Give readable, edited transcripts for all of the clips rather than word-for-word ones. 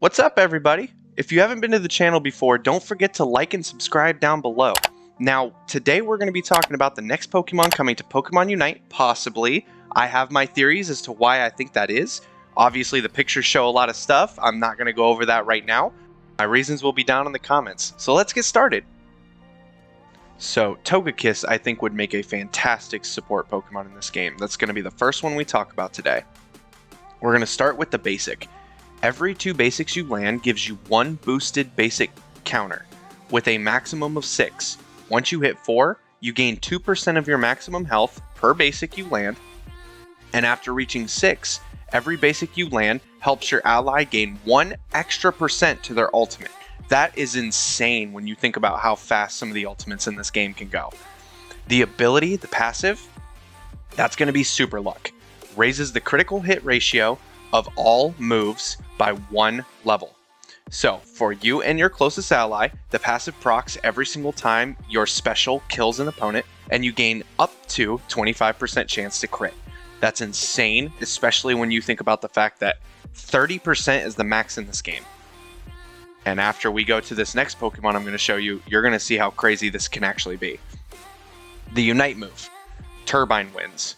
What's up, everybody? If you haven't been to the channel before, don't forget to like and subscribe down below. Now, today we're going to be talking about the next Pokemon coming to Pokemon Unite, possibly. I have my theories as to why I think that is. Obviously, the pictures show a lot of stuff. I'm not going to go over that right now. My reasons will be down in the comments. So let's get started. So, Togekiss, I think, would make a fantastic support Pokemon in this game. That's going to be the first one we talk about today. We're going to start with the basic. Every 2 basics you land gives you 1 boosted basic counter, with a maximum of 6. Once you hit 4, you gain 2% of your maximum health per basic you land, and after reaching 6, every basic you land helps your ally gain 1 extra percent to their ultimate. That is insane when you think about how fast some of the ultimates in this game can go. The ability, the passive, that's going to be Super Luck. Raises the critical hit ratio of all moves by 1 level. So, for you and your closest ally, the passive procs every single time your special kills an opponent, and you gain up to 25% chance to crit. That's insane, especially when you think about the fact that 30% is the max in this game. And after we go to this next Pokemon I'm going to show you, you're going to see how crazy this can actually be. The Unite move, Turbine Winds,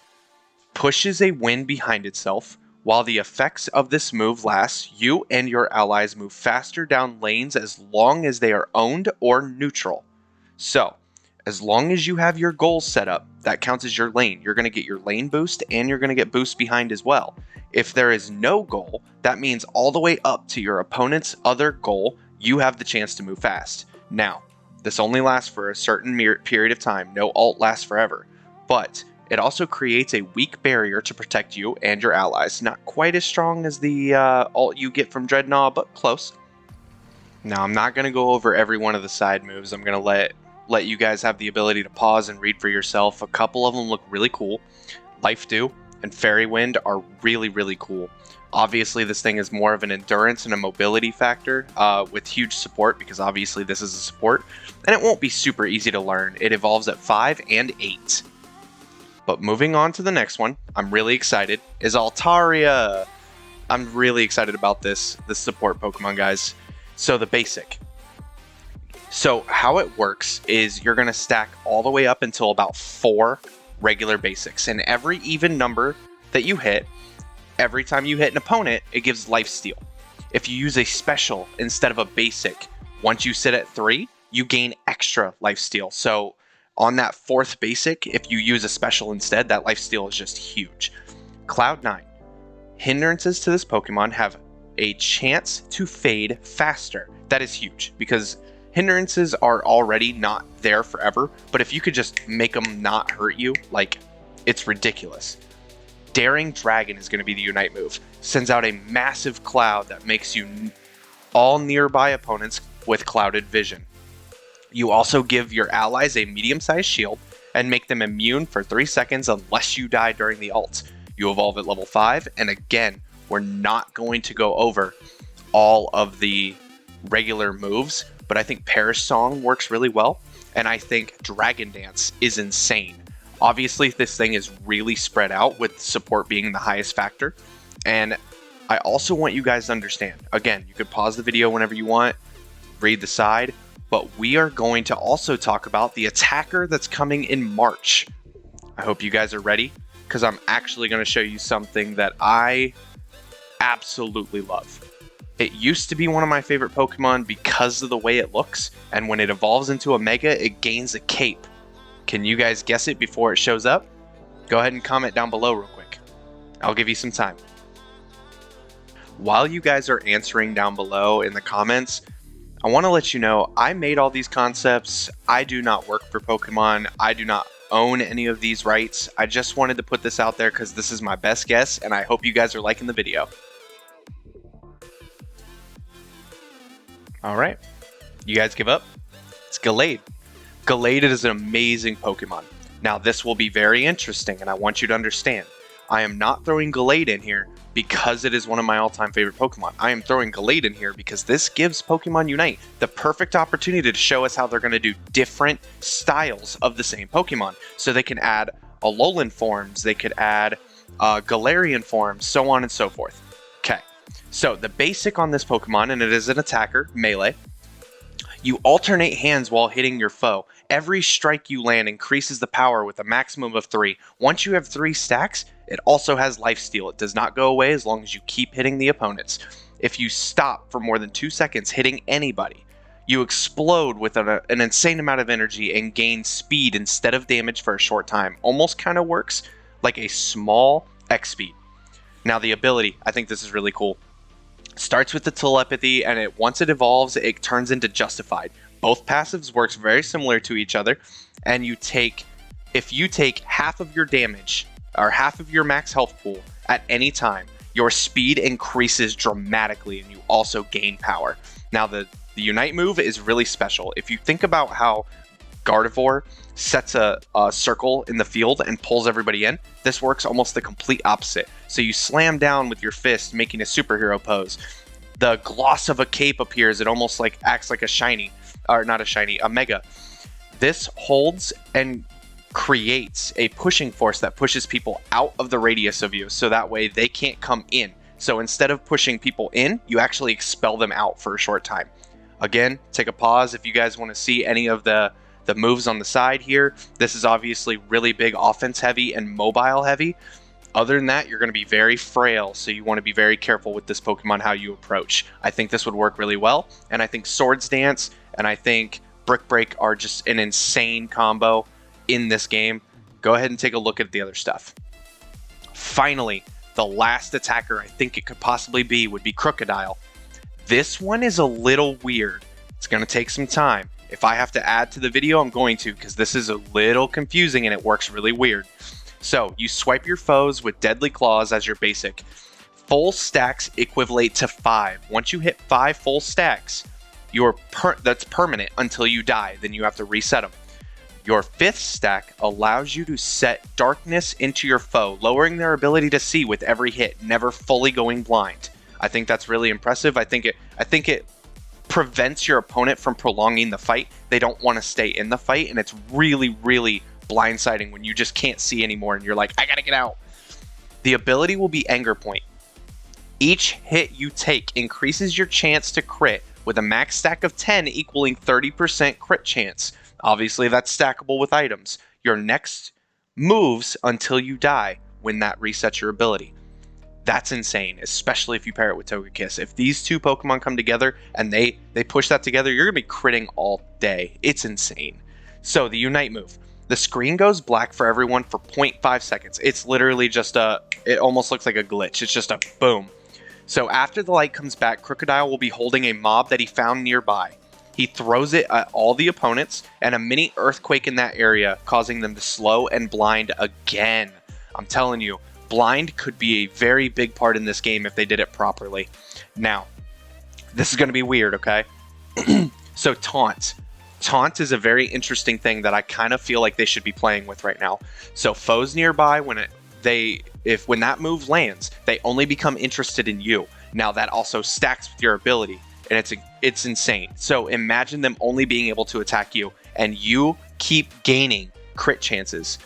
pushes a wind behind itself. While the effects of this move last, you and your allies move faster down lanes as long as they are owned or neutral. So, as long as you have your goals set up, that counts as your lane. You're going to get your lane boost and you're going to get boost behind as well. If there is no goal, that means all the way up to your opponent's other goal, you have the chance to move fast. Now, this only lasts for a certain period of time. No ult lasts forever. But it also creates a weak barrier to protect you and your allies. Not quite as strong as the ult you get from Dreadnought, but close. Now, I'm not going to go over every one of the side moves. I'm going to let you guys have the ability to pause and read for yourself. A couple of them look really cool. Life Dew and Fairy Wind are really, really cool. Obviously, this thing is more of an endurance and a mobility factor with huge support, because obviously this is a support. And it won't be super easy to learn. It evolves at 5 and 8. But moving on to the next one, I'm really excited, is Altaria. I'm really excited about this support Pokemon, guys. So the basic. So how it works is you're going to stack all the way up until about 4 regular basics. And every even number that you hit, every time you hit an opponent, it gives lifesteal. If you use a special instead of a basic, once you sit at 3, you gain extra lifesteal. So on that 4th basic, if you use a special instead, that lifesteal is just huge. Cloud 9. Hindrances to this Pokemon have a chance to fade faster. That is huge, because hindrances are already not there forever, but if you could just make them not hurt you, like, it's ridiculous. Daring Dragon is going to be the Unite move. Sends out a massive cloud that makes you all nearby opponents with clouded vision. You also give your allies a medium-sized shield and make them immune for 3 seconds unless you die during the ult. You evolve at level 5, and again, we're not going to go over all of the regular moves, but I think Perish Song works really well, and I think Dragon Dance is insane. Obviously, this thing is really spread out, with support being the highest factor, and I also want you guys to understand, again, you could pause the video whenever you want, read the side, but we are going to also talk about the attacker that's coming in March. I hope you guys are ready, because I'm actually going to show you something that I absolutely love. It used to be one of my favorite Pokemon because of the way it looks, and when it evolves into a Mega, it gains a cape. Can you guys guess it before it shows up? Go ahead and comment down below real quick. I'll give you some time. While you guys are answering down below in the comments, I want to let you know, I made all these concepts. I do not work for Pokemon. I do not own any of these rights. I just wanted to put this out there because this is my best guess, and I hope you guys are liking the video. Alright, you guys give up? It's Galade. Galade is an amazing Pokemon. Now, this will be very interesting, and I want you to understand. I am not throwing Galade in here because it is one of my all-time favorite Pokemon. I am throwing Galade in here because this gives Pokemon Unite the perfect opportunity to show us how they're going to do different styles of the same Pokemon. So they can add Alolan forms, they could add Galarian forms, so on and so forth. Okay, So the basic on this Pokemon, and it is an attacker, melee, you alternate hands while hitting your foe. Every strike you land increases the power with a maximum of 3. Once you have 3 stacks, it also has lifesteal. It does not go away as long as you keep hitting the opponents. If you stop for more than 2 seconds hitting anybody, you explode with an insane amount of energy and gain speed instead of damage for a short time. Almost kind of works like a small X speed. Now the ability, I think this is really cool. Starts with the telepathy, and once it evolves, it turns into Justified. Both passives works very similar to each other, and if you take half of your damage or half of your max health pool at any time, your speed increases dramatically, and you also gain power. Now the Unite move is really special. If you think about how Gardevoir sets a circle in the field and pulls everybody in, this works almost the complete opposite. So you slam down with your fist, making a superhero pose. The gloss of a cape appears. It almost like acts like a shiny, or not a shiny, a mega. This holds and creates a pushing force that pushes people out of the radius of you, so that way they can't come in. So instead of pushing people in, you actually expel them out for a short time. Again, take a pause if you guys want to see any of the moves on the side here. This is obviously really big offense heavy and mobile heavy. Other than that, you're going to be very frail, so you want to be very careful with this Pokemon how you approach. I think this would work really well, and I think Swords Dance and I think Brick Break are just an insane combo in this game. Go ahead and take a look at the other stuff. Finally, the last attacker I think it could possibly be would be Crocodile. This one is a little weird. It's going to take some time. If I have to add to the video, I'm going to, because this is a little confusing and it works really weird. So you swipe your foes with Deadly Claws as your basic. Full stacks equivalent to 5. Once you hit 5 full stacks, that's permanent until you die. Then you have to reset them. Your 5th stack allows you to set darkness into your foe, lowering their ability to see with every hit, never fully going blind. I think that's really impressive. I think it prevents your opponent from prolonging the fight. They don't want to stay in the fight, and it's really, really blindsiding when you just can't see anymore and you're like, I gotta get out. The ability will be Anger Point. Each hit you take increases your chance to crit with a max stack of 10 equaling 30% crit chance. Obviously that's stackable with items. Your next moves until you die when that resets your ability. That's insane, especially if you pair it with Togekiss. If these two Pokemon come together and they push that together, you're going to be critting all day. It's insane. So the Unite move. The screen goes black for everyone for 0.5 seconds. It's literally just it almost looks like a glitch. It's just a boom. So after the light comes back, Crocodile will be holding a mob that he found nearby. He throws it at all the opponents and a mini earthquake in that area, causing them to slow and blind again. I'm telling you, blind could be a very big part in this game if they did it properly. Now, this is going to be weird, okay? So taunt. Taunt is a very interesting thing that I kind of feel like they should be playing with right now. So foes nearby, when that move lands, they only become interested in you. Now that also stacks with your ability, and it's insane. So imagine them only being able to attack you, and you keep gaining crit chances.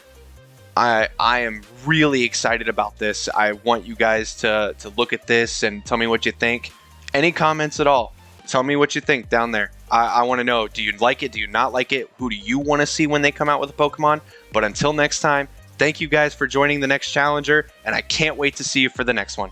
I am really excited about this. I want you guys to look at this and tell me what you think. Any comments at all? Tell me what you think down there. I want to know, do you like it? Do you not like it? Who do you want to see when they come out with a Pokemon? But until next time, thank you guys for joining the next Challenger, and I can't wait to see you for the next one.